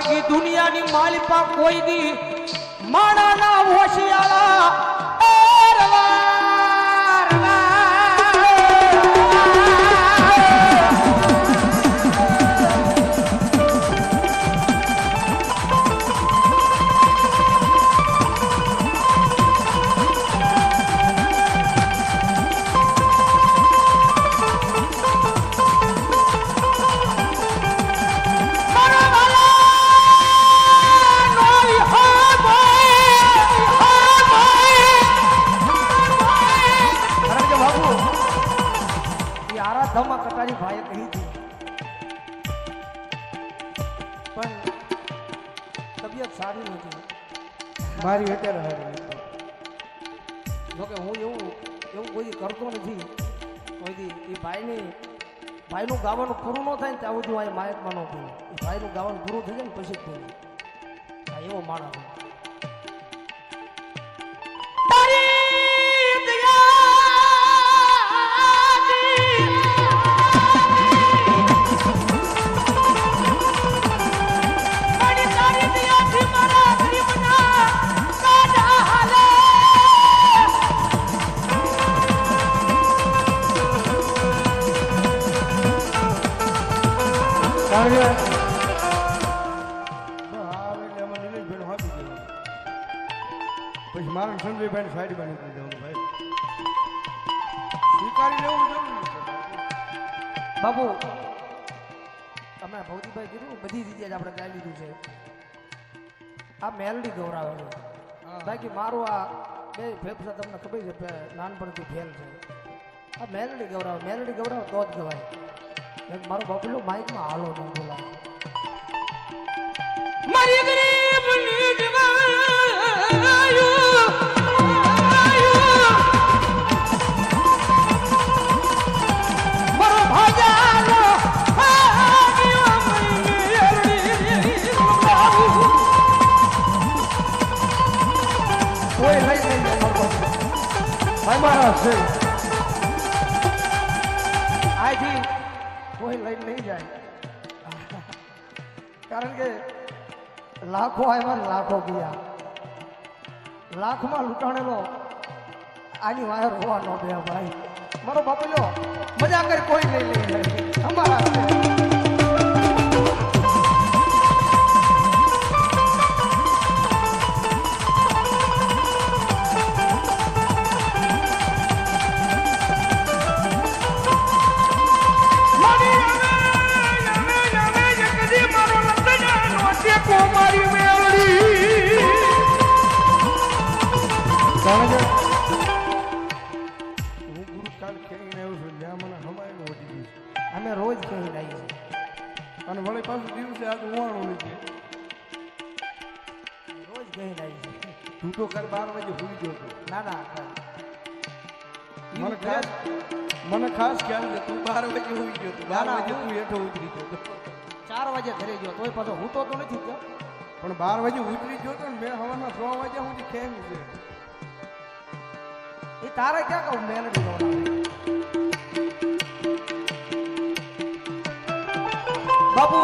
વર્ગી દુનિયાની માલિપા કોઈ દી માણાના હોશિયાળા ધમા કટારી ભાઈએ કહી હતી પણ તબિયત સારી નથી મારી અત્યારે હારી જોકે હું એવું કોઈ કરતો નથી કોઈ એ ભાઈનું ગાવાનું પૂરું ન થાય ને ત્યાં બધું આ માયકમાં ન થયું એ ભાઈનું ગાવાનું પૂરું થઈ જાય ને પછી જ થયું આ એવો માણસ પછી મારા સંજયભાઈ સાઈડ બની જવાનું ભાઈ સ્વીકારી લેવું જરૂરી છે બાબુ તમે ભૌતિકભાઈ કીધું બધી રીતે જ આપણે ગાઈ લીધું છે આ મેલડી ગૌરાવે છે બાકી મારું આ બે ફેફસા તમને ખબર છે નાનપણથી ફેલ છે આ મેલડી ગૌરાવે તો જ ગવાય મારો બાપુલો માઇકમાં હાલો નહીં બોલાવે મારી ગરીબની મારો ભાજાલો કોઈ લઈ નહીં ભાઈ મારા છે આથી કોઈ લઈને નહીં જાય કારણ કે લાખો આવ્યા લાખો ગયા લાખમાં લૂંટાણેલો આની વાયર હોવા ન દે ભાઈ મારો બાપલો મજા કરી કોઈ નહીં લઈ જાય અમારા અમે રોજ કહી રહી છે અને વળી પાછું દિવસે આજ ઉવાણું નથી રોજ કહી રહી છે તું તો કાલ 12 વાગે ભૂલી ગયો હતો ના મને ખાસ ખ્યાલ છે તું 12 વાગે ભૂલી ગયો હતો 12 વાગે તું હેઠો ઉતરી ગયો 4 વાગે ઘરે ગયો તોય પાછો હું તો નથી ગયો પણ 12 વાગે ઉતરી ગયો તો ને મેં હવાના 6 વાગ્યા સુધી કેમ છે એ તારે ક્યાં કહું મેલડી ગૌરાવે બાપુ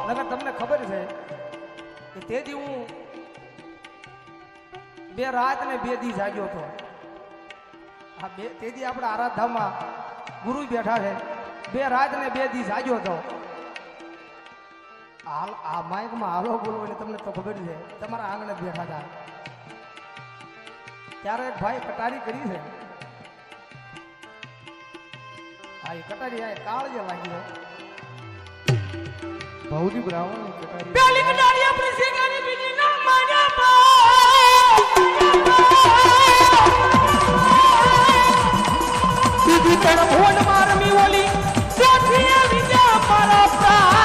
નગર તમને ખબર છે કે તેથી હું 2 રાત ને 2 દી જાગ્યો હતો આ તેથી આપણા આરાધનામાં ગુરુ બેઠા છે 2 રાત ને 2 દી જાગ્યો હતો હાલ આ માઇકમાં હાલો બોલો એટલે તમને તો ખબર છે તમારા આંગણે બેઠા હતા ત્યારે એક ભાઈ કટારી કરી છે હા એ કટારી આ કાળ જે લાગ્યો ભૌજી બ્રાહ્મણ કટારી પેલી કટારી આપણી શેગાની બીજી ના માન્યા બીજી તરફ હોડ મારમી ઓલી ચોથી વિદ્યા મારા પ્રાણ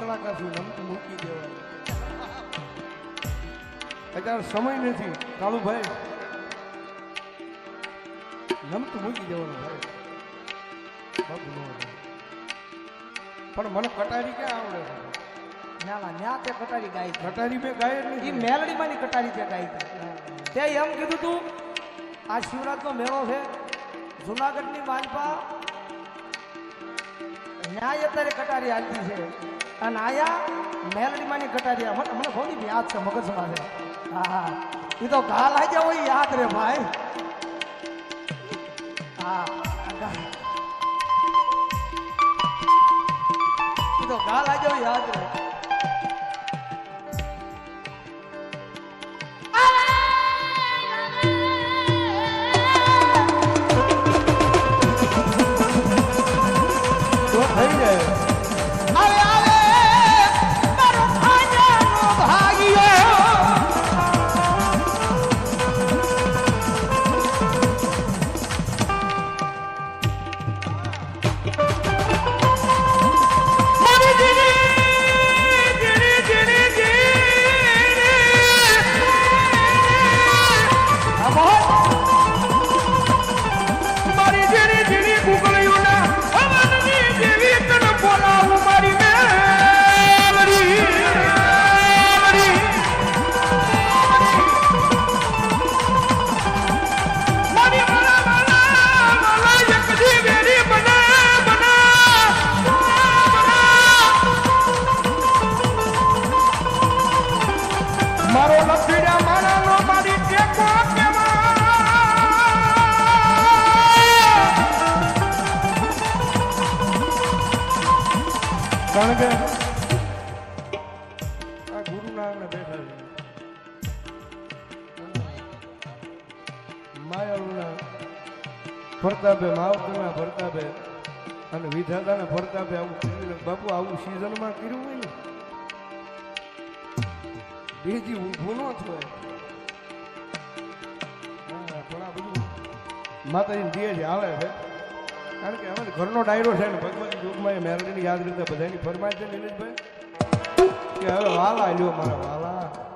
કલાકાર છું નમતું મૂકી દેવાનું અત્યારે સમય નથી કાળુભાઈ નમતું મૂકી દેવાનું ભાઈ બાપુ નો પણ મને કટારી ક્યાં આવડે છે ના ન્યા તે કટારી ગાઈ છે. કટારી મેં ગાય જ ઈ નથી મેલડીમાંની કટારી તે ગાઈ છે. તે એમ કીધું તું આ શિવરાજનો મેળો છે જુનાગઢની માલપા ન્યાય અત્યારે કટારી હાલતી છે અને આયા મેલડીમાંની કટારી મને બહુ યાદ છે મગજમાં છે. હા એ તો ઘા લાગ્યા હોય ઈ યાદ રે ભાઈ. હા એ તો ઘા લાગ્યા હોય યાદ રે. તો થઈ જાય આવે આવે મારો ભાઈનો ભાગ્યો મારી જીની મારી જીની જીની ગુગળીઓના અવનની જેવી તને બોલાવું મારી મેલડી મારી મારા એક જીવેરી બના મારો લખીડા મારાનો મારી ટેકો કેવા કારણ કે આ ગુરુના આગળ બેઠા છે માયાળુના ફરતાપે માવતરના ફરતાપે અને વિધાતાના ફરતાપે આવું કર્યું ને બાપુ આવું સિઝનમાં કર્યું હોય ને બેજી ઊભું ન થાય. હા, પણ આ બધું માતાજીની દિયે જ હાલે છે કારણ કે હવે ઘરનો ડાયરો છે ને ભગવતી યુગમાં એ મેરડીની યાદ રીતે બધાની ફરમાય છે નિલેશભાઈ કે હવે વાલા લ્યો મારા વાલા